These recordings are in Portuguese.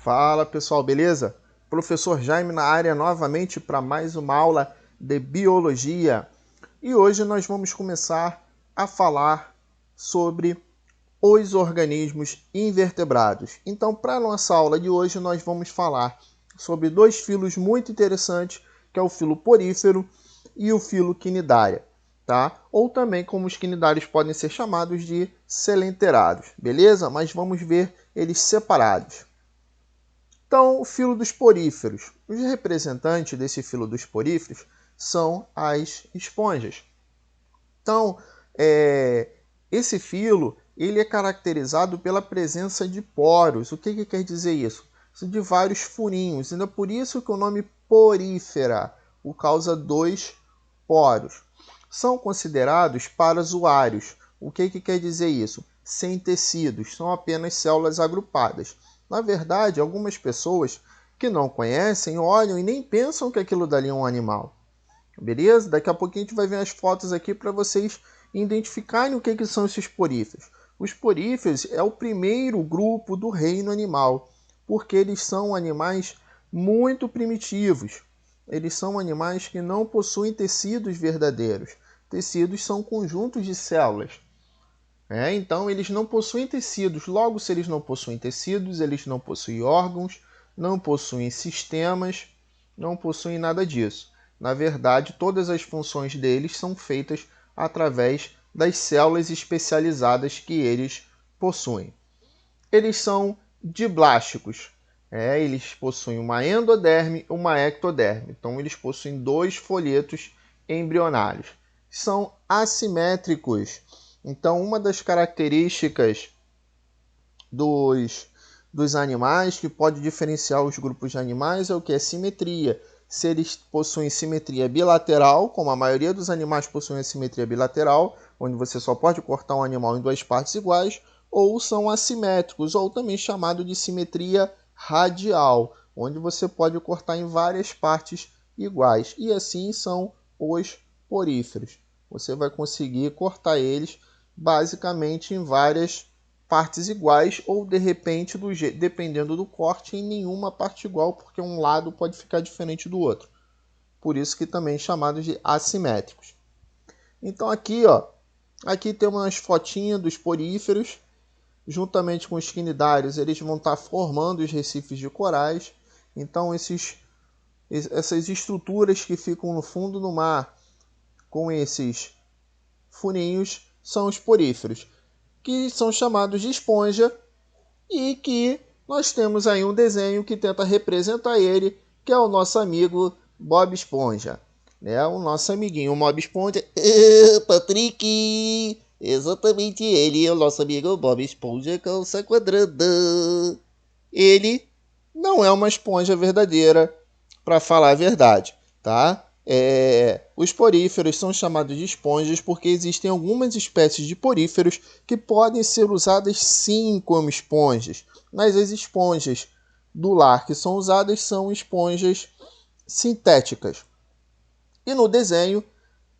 Fala pessoal, beleza? Professor Jaime na área novamente para mais uma aula de biologia. E hoje nós vamos começar a falar sobre os organismos invertebrados. Então, para a nossa aula de hoje, nós vamos falar sobre dois filos muito interessantes, que é o filo porífero e o filo quinidária, tá? Ou também, como os quinidários podem ser chamados de selenterados, beleza? Mas vamos ver eles separados. Então, o filo dos poríferos. Os representantes desse filo dos poríferos são as esponjas. Então, esse filo ele é caracterizado pela presença de poros. O que quer dizer isso? De vários furinhos. Ainda por isso que o nome porífera, por causa dos poros. São considerados parazoários. O que quer dizer isso? Sem tecidos, são apenas células agrupadas. Na verdade, algumas pessoas que não conhecem olham e nem pensam que aquilo dali é um animal. Beleza? Daqui a pouquinho a gente vai ver as fotos aqui para vocês identificarem o que são esses poríferos. Os poríferos é o primeiro grupo do reino animal, porque eles são animais muito primitivos. Eles são animais que não possuem tecidos verdadeiros. Tecidos são conjuntos de células. Então, eles não possuem tecidos. Logo, se eles não possuem tecidos, eles não possuem órgãos, não possuem sistemas, não possuem nada disso. Na verdade, todas as funções deles são feitas através das células especializadas que eles possuem. Eles são diblásticos. Eles possuem uma endoderme e uma ectoderme. Então, eles possuem dois folhetos embrionários. São assimétricos. Então, uma das características dos animais que pode diferenciar os grupos de animais é o que? É simetria. Se eles possuem simetria bilateral, como a maioria dos animais possuem a simetria bilateral, onde você só pode cortar um animal em duas partes iguais, ou são assimétricos, ou também chamado de simetria radial, onde você pode cortar em várias partes iguais. E assim são os poríferos. Você vai conseguir cortar eles basicamente em várias partes iguais ou de repente, dependendo do corte, em nenhuma parte igual, porque um lado pode ficar diferente do outro. Por isso que também é chamado de assimétricos. Então aqui tem umas fotinhas dos poríferos, juntamente com os quinidários, eles vão estar formando os recifes de corais. Então essas estruturas que ficam no fundo do mar com esses furinhos são os poríferos, que são chamados de esponja e que nós temos aí um desenho que tenta representar ele, que é o nosso amigo Bob Esponja. O nosso amiguinho Bob Esponja. Patrick! Exatamente ele, o nosso amigo Bob Esponja, calça quadrada. Ele não é uma esponja verdadeira, para falar a verdade, tá? Os poríferos são chamados de esponjas porque existem algumas espécies de poríferos que podem ser usadas sim como esponjas, mas as esponjas do lar que são usadas são esponjas sintéticas. E no desenho,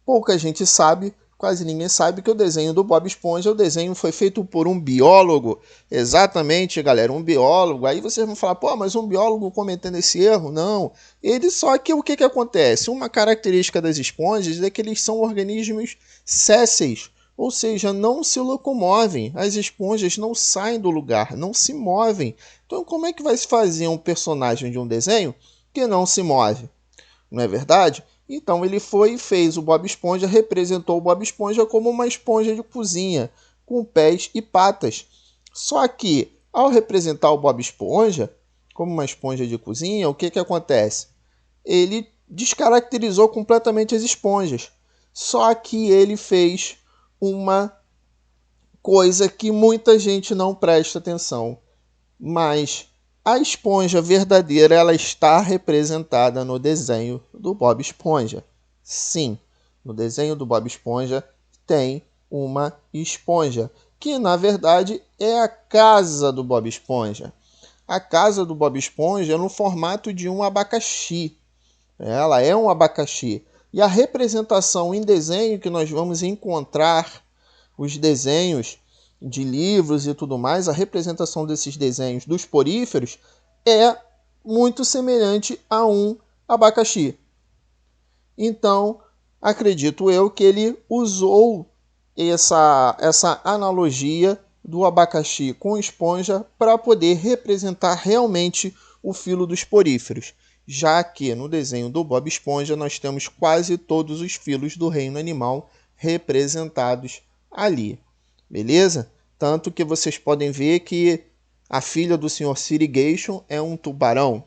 pouca gente sabe, quase ninguém sabe que o desenho do Bob Esponja, o desenho foi feito por um biólogo. Exatamente, galera, um biólogo. Aí vocês vão falar, pô, mas um biólogo cometendo esse erro? Não. Ele só que o que acontece? Uma característica das esponjas é que eles são organismos sésseis, ou seja, não se locomovem. As esponjas não saem do lugar, não se movem. Então como é que vai se fazer um personagem de um desenho que não se move? Não é verdade? Então ele foi e fez o Bob Esponja, representou o Bob Esponja como uma esponja de cozinha, com pés e patas. Só que, ao representar o Bob Esponja como uma esponja de cozinha, o que acontece? Ele descaracterizou completamente as esponjas. Só que ele fez uma coisa que muita gente não presta atenção. Mas a esponja verdadeira ela está representada no desenho do Bob Esponja. Sim, no desenho do Bob Esponja tem uma esponja, que na verdade é a casa do Bob Esponja. A casa do Bob Esponja é no formato de um abacaxi. Ela é um abacaxi. E a representação em desenho que nós vamos encontrar, os desenhos de livros e tudo mais, a representação desses desenhos dos poríferos é muito semelhante a um abacaxi. Então, acredito eu que ele usou essa analogia do abacaxi com esponja para poder representar realmente o filo dos poríferos, já que no desenho do Bob Esponja nós temos quase todos os filos do reino animal representados ali, beleza? Tanto que vocês podem ver que a filha do Sr. Sirigation é um tubarão.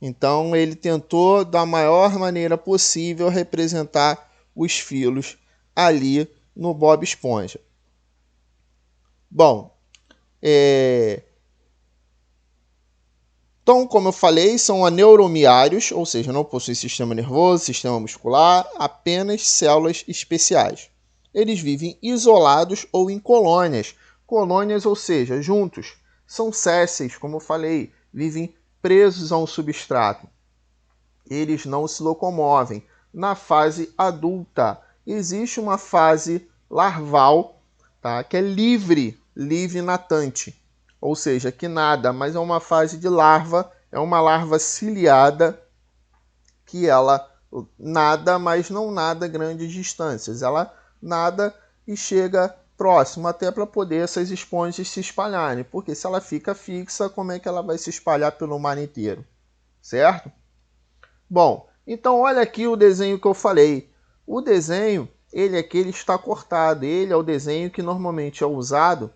Então ele tentou da maior maneira possível representar os filos ali no Bob Esponja. Bom, então, como eu falei, são aneuromiários, ou seja, não possuem sistema nervoso, sistema muscular, apenas células especiais. Eles vivem isolados ou em colônias. Colônias, ou seja, juntos. São sésseis, como eu falei, vivem presos a um substrato. Eles não se locomovem. Na fase adulta, existe uma fase larval, tá? Que é livre natante, ou seja, que nada, mas é uma fase de larva, é uma larva ciliada que ela nada, mas não nada grandes distâncias. Ela nada e chega próximo até para poder essas esponjas se espalharem, porque se ela fica fixa, como é que ela vai se espalhar pelo mar inteiro, certo? Bom, então olha aqui o desenho que eu falei. O desenho, ele aqui ele está cortado. Ele é o desenho que normalmente é usado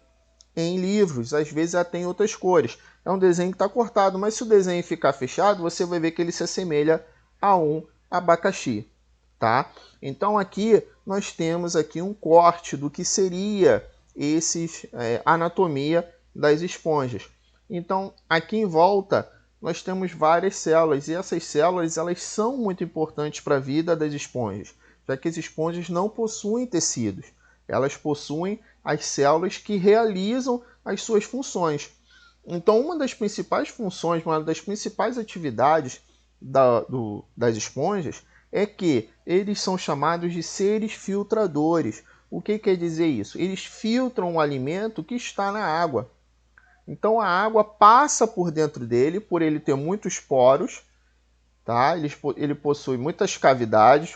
em livros, às vezes até em outras cores. É um desenho que está cortado, mas se o desenho ficar fechado, você vai ver que ele se assemelha a um abacaxi, tá? Então aqui nós temos aqui um corte do que seria anatomia das esponjas. Então aqui em volta nós temos várias células, e essas células elas são muito importantes para a vida das esponjas, já que as esponjas não possuem tecidos, elas possuem as células que realizam as suas funções. Então, uma das principais funções, uma das principais atividades das esponjas é que eles são chamados de seres filtradores. O que quer dizer isso? Eles filtram o alimento que está na água. Então a água passa por dentro dele, por ele ter muitos poros, tá? Ele possui muitas cavidades.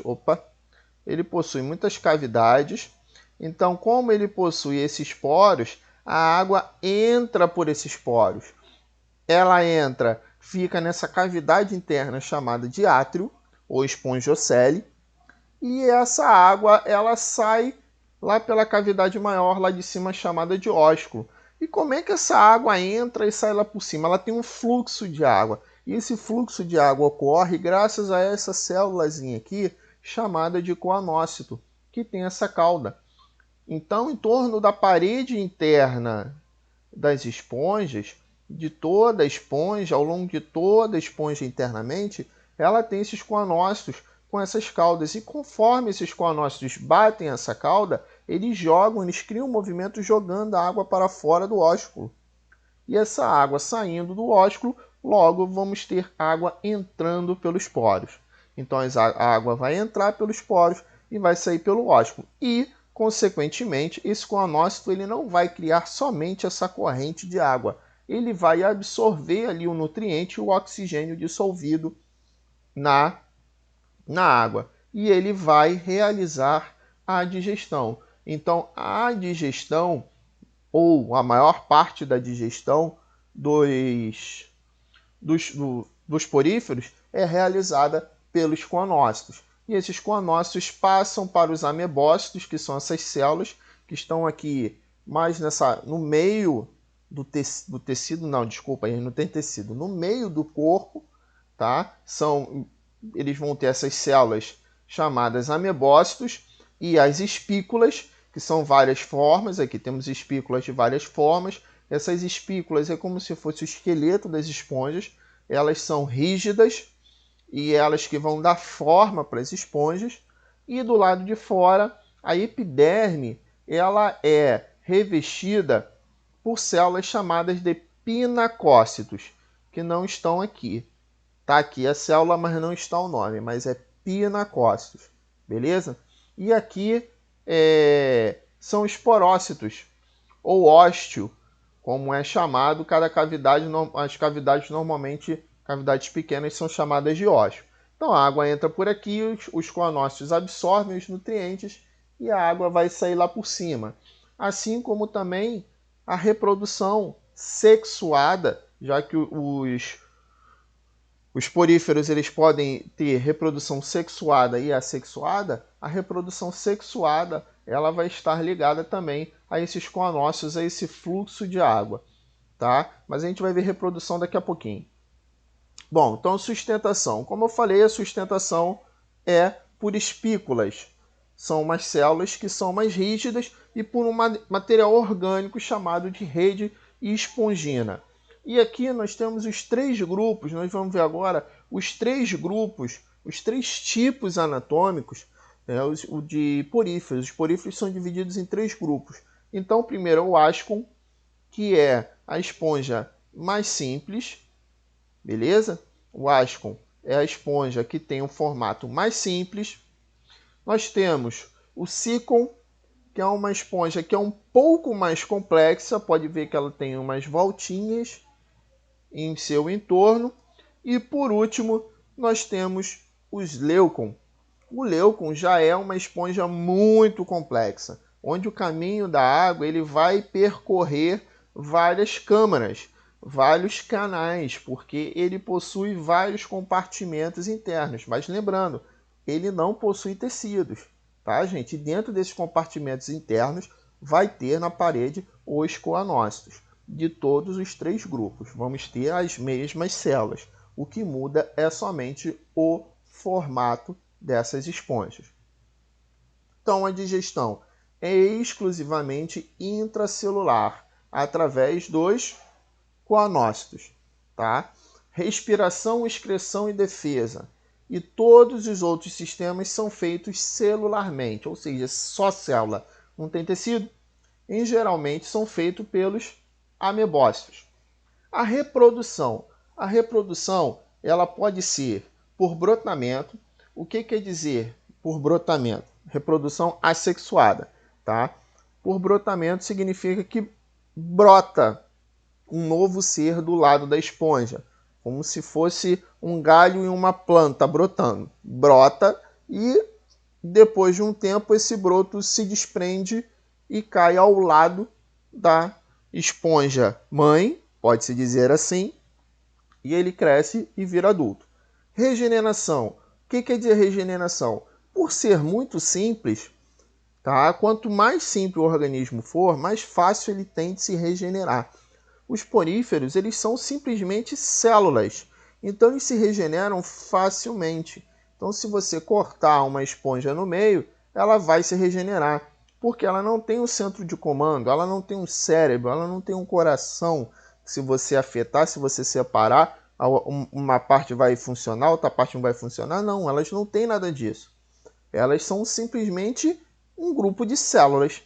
Ele possui muitas cavidades. Então, como ele possui esses poros, a água entra por esses poros. Ela entra, fica nessa cavidade interna chamada de átrio ou espongiocele, e essa água ela sai lá pela cavidade maior lá de cima chamada de ósculo. E como é que essa água entra e sai lá por cima? Ela tem um fluxo de água. E esse fluxo de água ocorre graças a essa célulazinha aqui, chamada de coanócito, que tem essa cauda. Então, em torno da parede interna das esponjas, de toda a esponja, ao longo de toda a esponja internamente, ela tem esses coanócitos com essas caudas. E conforme esses coanócitos batem essa cauda, eles criam um movimento jogando a água para fora do ósculo. E essa água saindo do ósculo, logo vamos ter água entrando pelos poros. Então a água vai entrar pelos poros e vai sair pelo ósculo. E, consequentemente, esse coanócito ele não vai criar somente essa corrente de água. Ele vai absorver ali o nutriente, o oxigênio dissolvido na água. E ele vai realizar a digestão. Então, a digestão, ou a maior parte da digestão dos poríferos, é realizada pelos coanócitos. E esses coanócitos passam para os amebócitos, que são essas células que estão aqui mais no meio do tecido, não, desculpa, aí não tem tecido, no meio do corpo, tá? Eles vão ter essas células chamadas amebócitos e as espículas, que são várias formas. Aqui temos espículas de várias formas. Essas espículas é como se fosse o esqueleto das esponjas. Elas são rígidas e elas que vão dar forma para as esponjas. E do lado de fora, a epiderme ela é revestida por células chamadas de pinacócitos, que não estão aqui. Tá aqui a célula, mas não está o nome, mas é pinacócitos, beleza? E aqui são esporócitos, ou ósteo, como é chamado cada cavidade. As cavidades normalmente, cavidades pequenas, são chamadas de ósseo. Então a água entra por aqui, os coanócitos absorvem os nutrientes e a água vai sair lá por cima. Assim como também a reprodução sexuada, já que os poríferos eles podem ter reprodução sexuada e assexuada, a reprodução sexuada ela vai estar ligada também a esses coanócitos, a esse fluxo de água, tá? Mas a gente vai ver reprodução daqui a pouquinho. Bom, então sustentação. Como eu falei, a sustentação é por espículas. São umas células que são mais rígidas e por um material orgânico chamado de rede espongina. E aqui nós temos os três grupos, nós vamos ver agora os três grupos, os três tipos anatômicos, o de poríferos. Os poríferos são divididos em três grupos. Então, primeiro é o ascon, que é a esponja mais simples, beleza? O ascon é a esponja que tem um formato mais simples. Nós temos o cicon, que é uma esponja que é um pouco mais complexa, pode ver que ela tem umas voltinhas em seu entorno. E por último, nós temos os leucon. O leucon já é uma esponja muito complexa, onde o caminho da água ele vai percorrer várias câmaras, vários canais, porque ele possui vários compartimentos internos. Mas lembrando, ele não possui tecidos, tá, gente? E dentro desses compartimentos internos vai ter na parede os coanócitos. De todos os três grupos, vamos ter as mesmas células. O que muda é somente o formato dessas esponjas. Então, a digestão é exclusivamente intracelular, através dos coanócitos, tá? Respiração, excreção e defesa. E todos os outros sistemas são feitos celularmente, ou seja, só célula. Não tem tecido? E geralmente são feitos pelos amebócitos. A reprodução. A reprodução ela pode ser por brotamento. O que quer dizer por brotamento? Reprodução assexuada, tá? Por brotamento significa que brota um novo ser do lado da esponja, como se fosse um galho em uma planta brotando. Brota e depois de um tempo esse broto se desprende e cai ao lado da esponja mãe, pode-se dizer assim, e ele cresce e vira adulto. Regeneração. O que quer dizer regeneração? Por ser muito simples, tá? Quanto mais simples o organismo for, mais fácil ele tem de se regenerar. Os poríferos, eles são simplesmente células, então eles se regeneram facilmente. Então, se você cortar uma esponja no meio, ela vai se regenerar, porque ela não tem um centro de comando, ela não tem um cérebro, ela não tem um coração. Se você afetar, se você separar, uma parte vai funcionar, outra parte não vai funcionar. Não, elas não têm nada disso. Elas são simplesmente um grupo de células,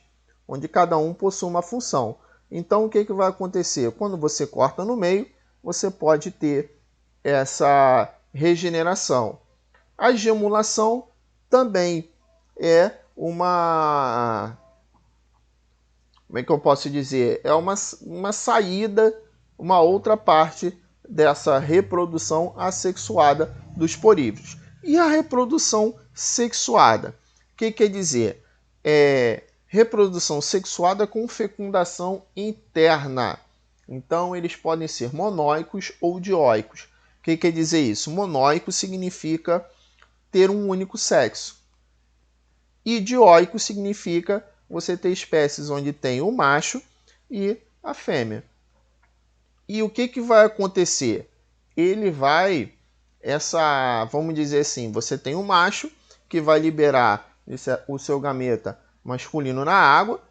onde cada um possui uma função. Então, o que vai acontecer? Quando você corta no meio, você pode ter essa regeneração. A gemulação também é uma... Como é que eu posso dizer? É uma saída, uma outra parte dessa reprodução assexuada dos poríferos. E a reprodução sexuada? O que quer dizer? Reprodução sexuada com fecundação interna. Então, eles podem ser monóicos ou dioicos. O que quer dizer isso? Monóico significa ter um único sexo. E dioico significa você ter espécies onde tem o macho e a fêmea. E o que vai acontecer? Ele vai, vamos dizer assim, você tem um macho que vai liberar o seu gameta masculino na água.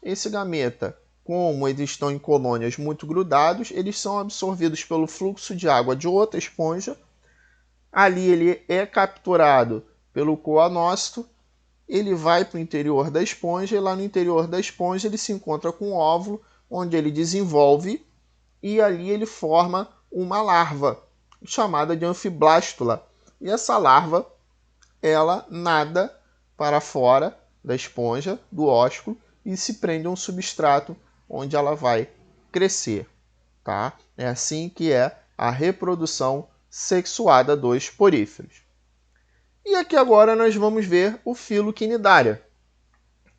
Esse gameta, como eles estão em colônias muito grudados, eles são absorvidos pelo fluxo de água de outra esponja. Ali ele é capturado pelo coanócito, ele vai para o interior da esponja, e lá no interior da esponja ele se encontra com o óvulo, onde ele desenvolve, e ali ele forma uma larva, chamada de anfiblástula. E essa larva, ela nada para fora da esponja, do ósculo, e se prende a um substrato, onde ela vai crescer, tá? É assim que é a reprodução sexuada dos poríferos. E aqui agora nós vamos ver o filo Cnidaria.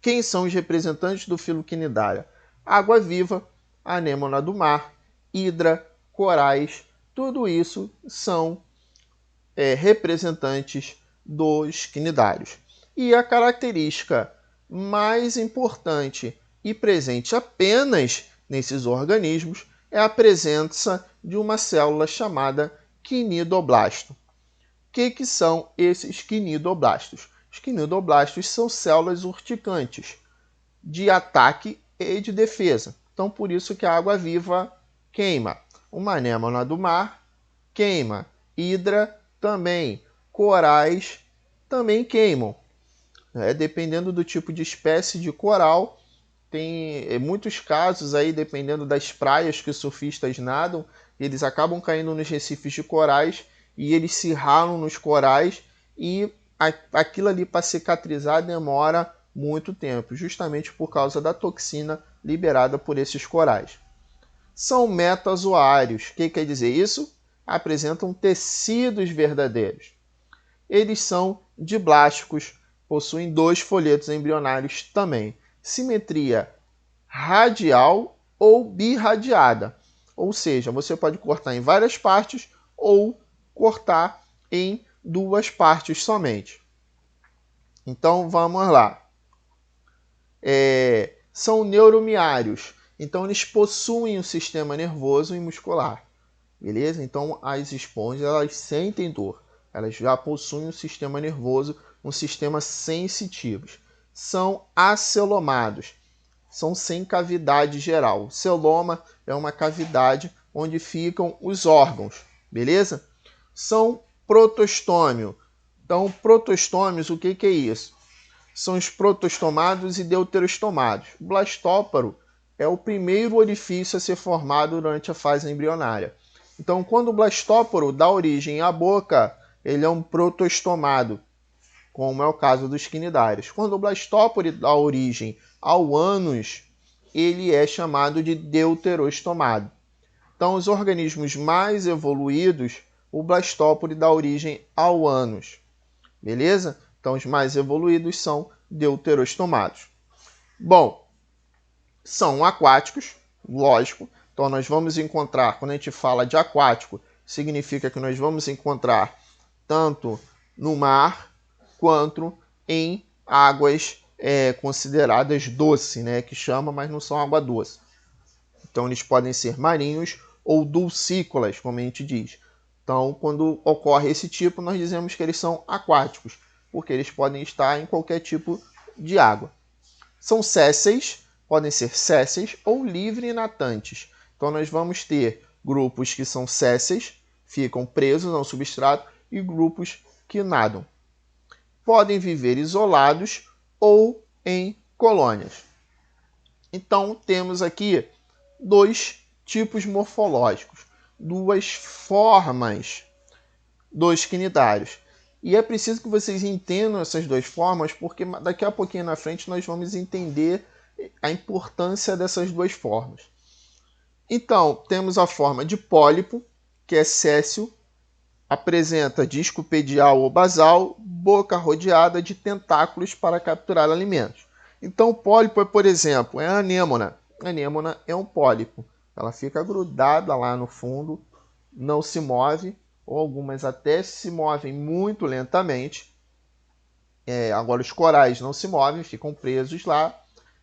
Quem são os representantes do filo Cnidaria? Água-viva, anêmona do mar, hidra, corais, tudo isso são representantes dos cnidários. E a característica mais importante e presente apenas nesses organismos é a presença de uma célula chamada quinidoblasto. O que são esses quinidoblastos? Os quinidoblastos são células urticantes de ataque e de defesa. Então, por isso que a água-viva queima. Uma anêmona do mar queima. Hidra também. Corais também queimam. Dependendo do tipo de espécie de coral, tem muitos casos aí, dependendo das praias que os surfistas nadam, eles acabam caindo nos recifes de corais e eles se ralam nos corais e aquilo ali para cicatrizar demora muito tempo, justamente por causa da toxina liberada por esses corais. São metazoários. O que quer dizer isso? Apresentam tecidos verdadeiros. Eles são diblásticos, possuem 2 folhetos embrionários também. Simetria radial ou birradiada. Ou seja, você pode cortar em várias partes ou cortar em 2 partes somente. Então, vamos lá. São neuromiários. Então, eles possuem um sistema nervoso e muscular. Beleza? Então, as esponjas, elas sentem dor. Elas já possuem um sistema nervoso, um sistema sensitivo. São acelomados. São sem cavidade geral. O celoma é uma cavidade onde ficam os órgãos. Beleza? São protostômio. Então, protostômios, o que é isso? São os protostomados e deuterostomados. O blastóparo é o primeiro orifício a ser formado durante a fase embrionária. Então, quando o blastóporo dá origem à boca, ele é um protostomado, como é o caso dos cnidários. Quando o blastóporo dá origem ao ânus, ele é chamado de deuterostomado. Então, os organismos mais evoluídos, o blastóporo dá origem ao ânus. Beleza? Então, os mais evoluídos são deuterostomados. Bom, são aquáticos, lógico. Então, nós vamos encontrar, quando a gente fala de aquático, significa que nós vamos encontrar tanto no mar quanto em águas consideradas doce, né? Que chama, mas não são água doce. Então, eles podem ser marinhos ou dulcícolas, como a gente diz. Então, quando ocorre esse tipo, nós dizemos que eles são aquáticos, porque eles podem estar em qualquer tipo de água. São sésseis, podem ser sésseis ou livre-natantes. Então, nós vamos ter grupos que são sésseis, ficam presos ao substrato, e grupos que nadam. Podem viver isolados ou em colônias. Então, temos aqui 2 tipos morfológicos, 2 formas dos cnidários. E é preciso que vocês entendam essas 2 formas, porque daqui a pouquinho na frente nós vamos entender a importância dessas 2 formas. Então, temos a forma de pólipo, que é séssil, apresenta disco pedial ou basal, boca rodeada de tentáculos para capturar alimentos. Então, o pólipo, por exemplo, é a anêmona. A anêmona é um pólipo. Ela fica grudada lá no fundo, não se move, ou algumas até se movem muito lentamente. Agora, os corais não se movem, ficam presos lá,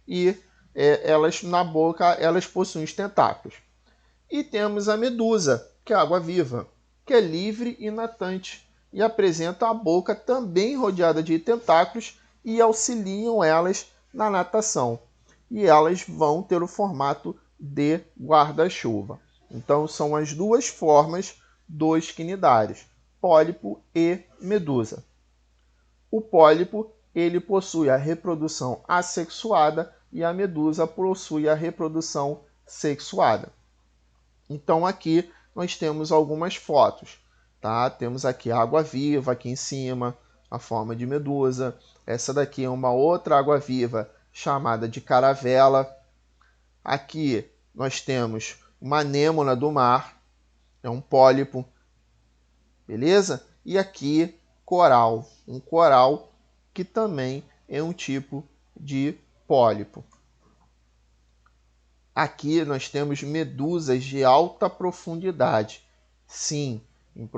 e elas na boca elas possuem os tentáculos. E temos a medusa, que é água-viva, que é livre e natante, e apresenta a boca também rodeada de tentáculos e auxiliam elas na natação. E elas vão ter o formato de guarda-chuva. Então, são as 2 formas dos cnidários, pólipo e medusa. O pólipo, ele possui a reprodução assexuada e a medusa possui a reprodução sexuada. Então, aqui nós temos algumas fotos, tá? Temos aqui a água-viva aqui em cima, a forma de medusa. Essa daqui é uma outra água-viva chamada de caravela. Aqui nós temos uma anêmona do mar, é um pólipo, beleza? E aqui, coral, um coral que também é um tipo de pólipo. Aqui nós temos medusas de alta profundidade. Sim, em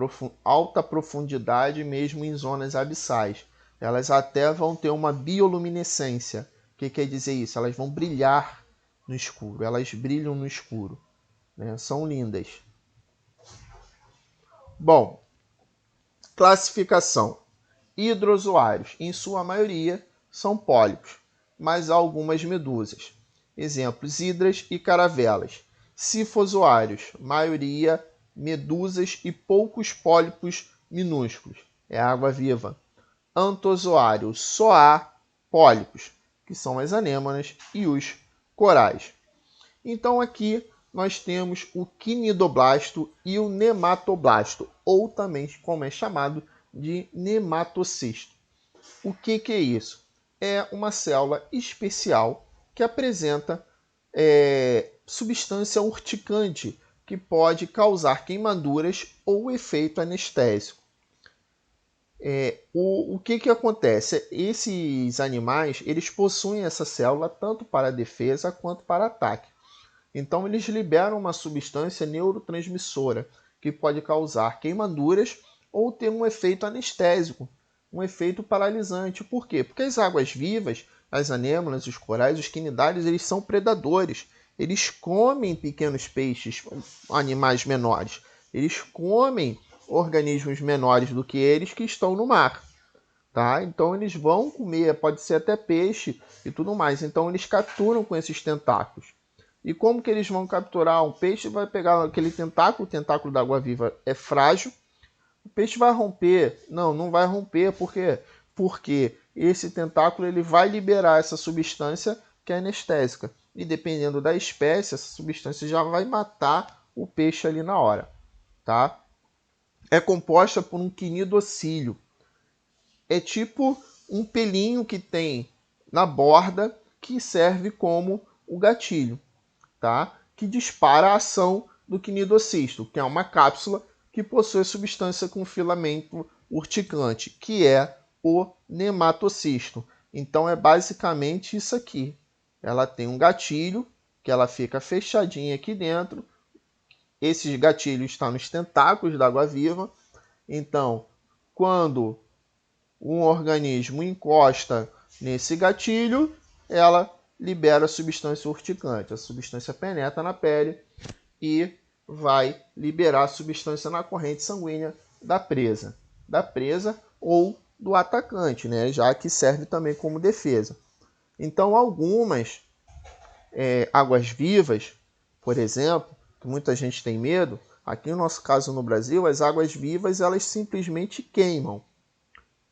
alta profundidade mesmo em zonas abissais. Elas até vão ter uma bioluminescência. O que quer dizer isso? Elas vão brilhar no escuro. Elas brilham no escuro, né? São lindas. Bom, classificação. Hidrozoários, em sua maioria, são pólipos, mas há algumas medusas. Exemplos, hidras e caravelas. Cifozoários, maioria medusas e poucos pólipos minúsculos. É água-viva. Antozoários, só há pólipos, que são as anêmonas e os corais. Então aqui nós temos o quinidoblasto e o nematoblasto, ou também como é chamado de nematocisto. O que é isso? É uma célula especial que apresenta substância urticante que pode causar queimaduras ou efeito anestésico. O que acontece? Esses animais eles possuem essa célula tanto para defesa quanto para ataque. Então eles liberam uma substância neurotransmissora que pode causar queimaduras ou ter um efeito anestésico, um efeito paralisante. Por quê? Porque as águas-vivas, as anêmonas, os corais, os quinidários, eles são predadores. Eles comem pequenos peixes, animais menores. Eles comem organismos menores do que eles que estão no mar. Tá? Então eles vão comer, pode ser até peixe e tudo mais. Então eles capturam com esses tentáculos. E como que eles vão capturar? Um peixe vai pegar aquele tentáculo, o tentáculo da água-viva é frágil, o peixe vai romper. Não vai romper, por quê? Porque esse tentáculo ele vai liberar essa substância que é anestésica. E dependendo da espécie, essa substância já vai matar o peixe ali na hora. Tá? É composta por um quinidocílio. É tipo um pelinho que tem na borda que serve como o gatilho. Tá? Que dispara a ação do quinidocisto, que é uma cápsula que possui substância com filamento urticante, que é o nematocisto. Então é basicamente isso aqui. Ela tem um gatilho, que ela fica fechadinha aqui dentro. Esses gatilhos estão nos tentáculos da água-viva. Então, quando um organismo encosta nesse gatilho, ela libera a substância urticante. A substância penetra na pele e vai liberar a substância na corrente sanguínea da presa ou do atacante, né? Já que serve também como defesa. Então, algumas águas-vivas, por exemplo, que muita gente tem medo, aqui no nosso caso no Brasil, as águas-vivas elas simplesmente queimam.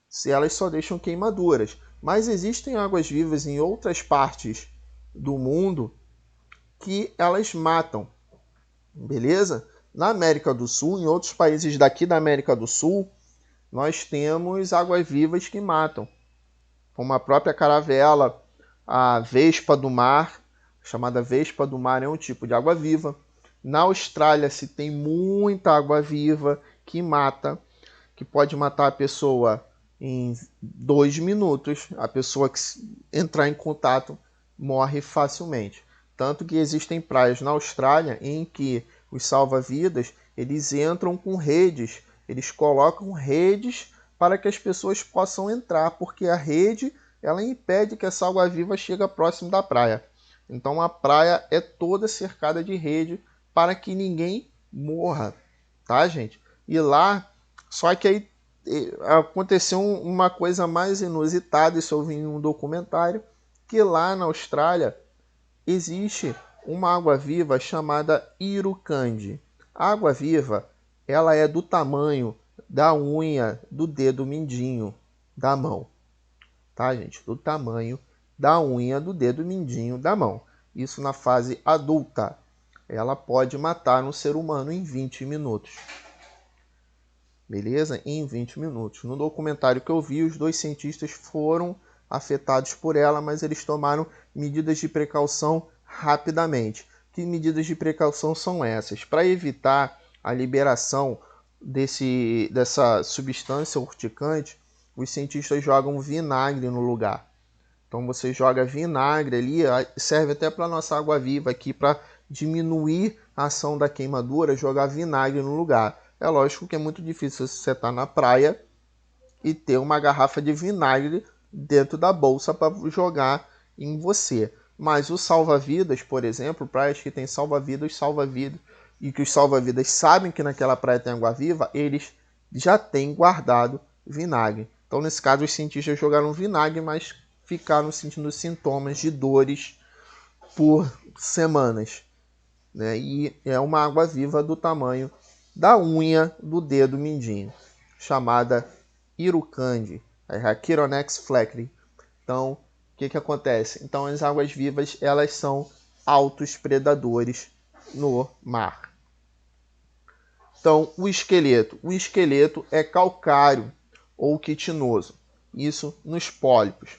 Se elas só deixam queimaduras. Mas existem águas-vivas em outras partes do mundo que elas matam, beleza? Na América do Sul, em outros países daqui da América do Sul, nós temos águas-vivas que matam, como a própria caravela, a vespa do mar, chamada vespa do mar é um tipo de água-viva. Na Austrália se tem muita água-viva que mata, que pode matar a pessoa em 2 minutos. A pessoa que entrar em contato morre facilmente. Tanto que existem praias na Austrália em que os salva-vidas eles entram com redes, eles colocam redes para que as pessoas possam entrar, porque a rede ela impede que essa água-viva chegue próximo da praia. Então a praia é toda cercada de rede para que ninguém morra, tá, gente? E lá, só que aí aconteceu uma coisa mais inusitada, isso eu vi em um documentário, que lá na Austrália existe uma água-viva chamada Irukand. A água-viva ela é do tamanho da unha do dedo mindinho da mão. Tá, gente? Do tamanho da unha do dedo mindinho da mão. Isso na fase adulta. Ela pode matar um ser humano em 20 minutos. Beleza? Em 20 minutos. No documentário que eu vi, os 2 cientistas foram afetados por ela, mas eles tomaram medidas de precaução rapidamente. Que medidas de precaução são essas? Para evitar a liberação dessa substância urticante, os cientistas jogam vinagre no lugar. Então você joga vinagre ali, serve até para a nossa água viva aqui, para diminuir a ação da queimadura, jogar vinagre no lugar. É lógico que é muito difícil você estar na praia e ter uma garrafa de vinagre dentro da bolsa para jogar em você. Mas o salva-vidas, por exemplo, praias que tem salva-vidas, e que os salva-vidas sabem que naquela praia tem água viva, eles já têm guardado vinagre. Então, nesse caso, os cientistas jogaram vinagre, mas ficaram sentindo sintomas de dores por semanas, né? E é uma água viva do tamanho da unha do dedo mindinho, chamada Irukandji, a Chironex fleckri. Então, o que acontece? Então, as águas vivas, elas são altos predadores no mar. Então, o esqueleto é calcário ou quitinoso, isso nos pólipos.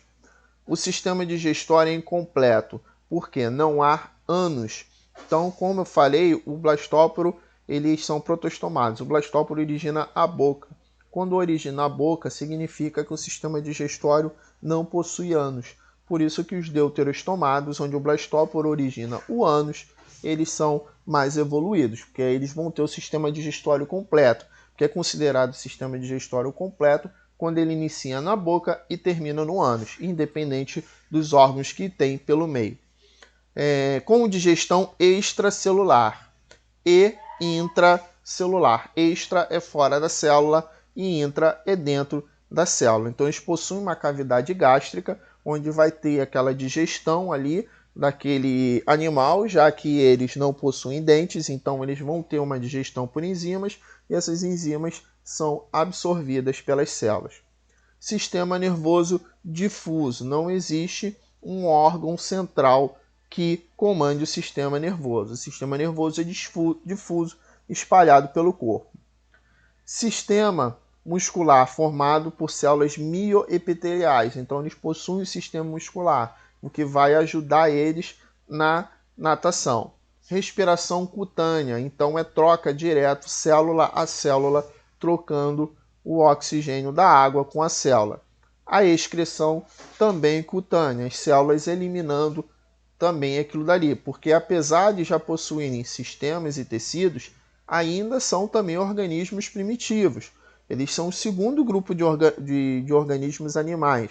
O sistema digestório é incompleto, porque não há ânus. Então, como eu falei, o blastóporo, eles são protostomados. O blastóporo origina a boca. Quando origina a boca, significa que o sistema digestório não possui ânus. Por isso que os deuterostomados, onde o blastóporo origina o ânus, eles são mais evoluídos, porque aí eles vão ter o sistema digestório completo, que é considerado sistema digestório completo quando ele inicia na boca e termina no ânus, independente dos órgãos que tem pelo meio. Com digestão extracelular e intracelular. Extra é fora da célula e intra é dentro da célula. Então eles possuem uma cavidade gástrica, onde vai ter aquela digestão ali daquele animal, já que eles não possuem dentes, então eles vão ter uma digestão por enzimas, e essas enzimas são absorvidas pelas células. Sistema nervoso difuso. Não existe um órgão central que comande o sistema nervoso. O sistema nervoso é difuso, espalhado pelo corpo. Sistema muscular formado por células mioepiteliais. Então, eles possuem o sistema muscular, o que vai ajudar eles na natação. Respiração cutânea. Então, é troca direto, célula a célula, trocando o oxigênio da água com a célula. A excreção também cutânea, as células eliminando também aquilo dali, porque apesar de já possuírem sistemas e tecidos, ainda são também organismos primitivos. Eles são o segundo grupo de organismos animais.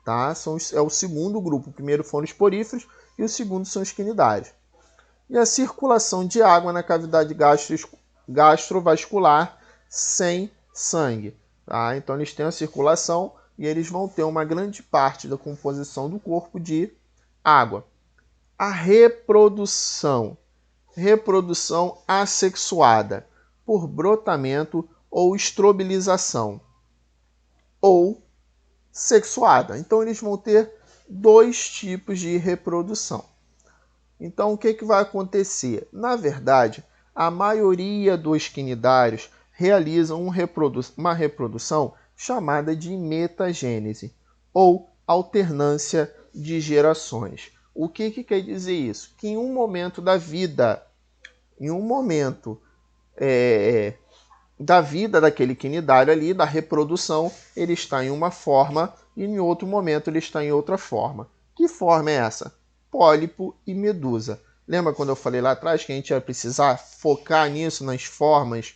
Tá? É o segundo grupo. O primeiro foram os poríferos e o segundo são os quinidários. E a circulação de água na cavidade gastrovascular sem sangue. Tá? Então eles têm a circulação e eles vão ter uma grande parte da composição do corpo de água. A reprodução. Reprodução assexuada por brotamento ou estrobilização. Ou sexuada. Então eles vão ter dois tipos de reprodução. Então o que vai acontecer? Na verdade, a maioria dos quinidários realizam uma reprodução chamada de metagênese, ou alternância de gerações. O que quer dizer isso? Que em um momento da vida, da vida daquele quinidário ali, da reprodução, ele está em uma forma e em outro momento ele está em outra forma. Que forma é essa? Pólipo e medusa. Lembra quando eu falei lá atrás que a gente ia precisar focar nisso, nas formas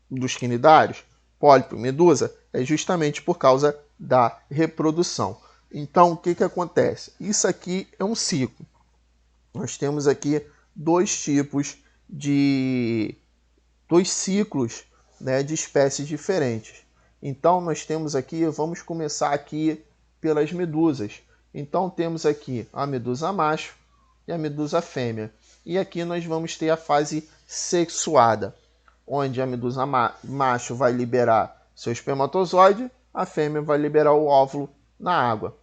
dos quinidários? Pólipo e medusa é justamente por causa da reprodução. Então, o que acontece? Isso aqui é um ciclo. Nós temos aqui dois ciclos, né, de espécies diferentes. Então, nós temos aqui, vamos começar aqui pelas medusas. Então, temos aqui a medusa macho e a medusa fêmea. E aqui nós vamos ter a fase sexuada, onde a medusa macho vai liberar seu espermatozoide, a fêmea vai liberar o óvulo na água.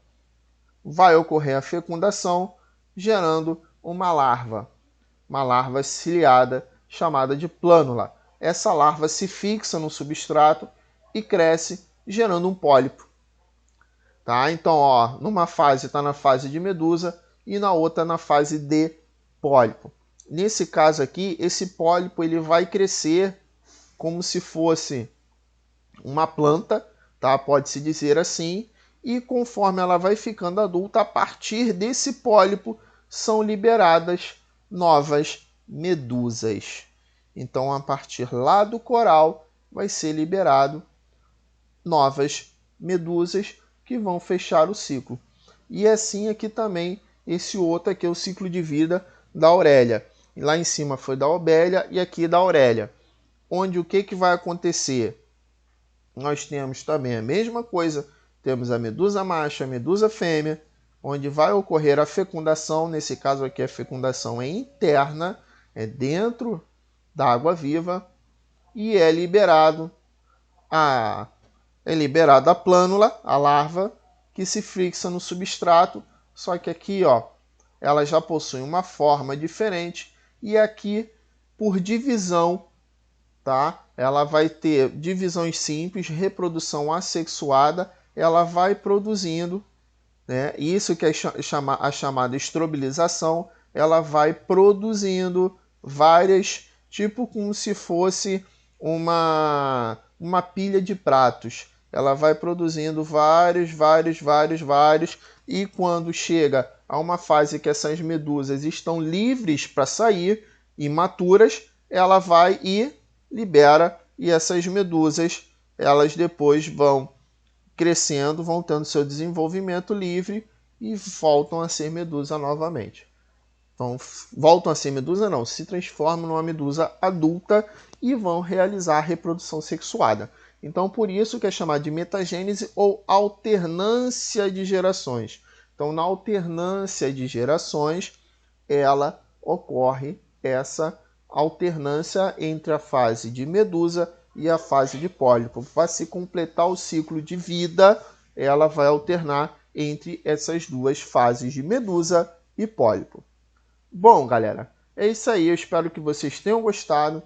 Vai ocorrer a fecundação, gerando uma larva ciliada chamada de plânula. Essa larva se fixa no substrato e cresce, gerando um pólipo. Tá? Então, numa fase está na fase de medusa e na outra na fase de pólipo. Nesse caso aqui, esse pólipo ele vai crescer como se fosse uma planta, tá? Pode-se dizer assim, e conforme ela vai ficando adulta, a partir desse pólipo são liberadas novas medusas. Então, a partir lá do coral, vai ser liberado novas medusas que vão fechar o ciclo. E assim aqui também, esse outro aqui é o ciclo de vida da Aurélia. Lá em cima foi da Obélia e aqui da Aurélia. Onde o que vai acontecer? Nós temos também a mesma coisa. Temos a medusa macho, a medusa fêmea, onde vai ocorrer a fecundação. Nesse caso aqui a fecundação é interna, é dentro da água viva, e é liberado a plânula, a larva, que se fixa no substrato, só que aqui, ó, ela já possui uma forma diferente, e aqui, por divisão, tá? Ela vai ter divisões simples, reprodução assexuada, ela vai produzindo, né? Isso que é a chamada estrobilização, ela vai produzindo várias, tipo como se fosse uma pilha de pratos. Ela vai produzindo vários, e quando chega a uma fase que essas medusas estão livres para sair, imaturas, ela vai e libera, e essas medusas, elas depois vão crescendo, vão tendo seu desenvolvimento livre e voltam a ser medusa novamente. Então, voltam a ser medusa não, se transformam numa medusa adulta e vão realizar a reprodução sexuada. Então, por isso que é chamado de metagênese ou alternância de gerações. Então, na alternância de gerações, ela ocorre essa alternância entre a fase de medusa e a fase de pólipo. Para se completar o ciclo de vida, ela vai alternar entre essas duas fases de medusa e pólipo. Bom, galera, é isso aí. Eu espero que vocês tenham gostado.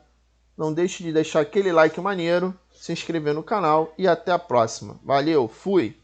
Não deixe de deixar aquele like maneiro, se inscrever no canal e até a próxima. Valeu, fui!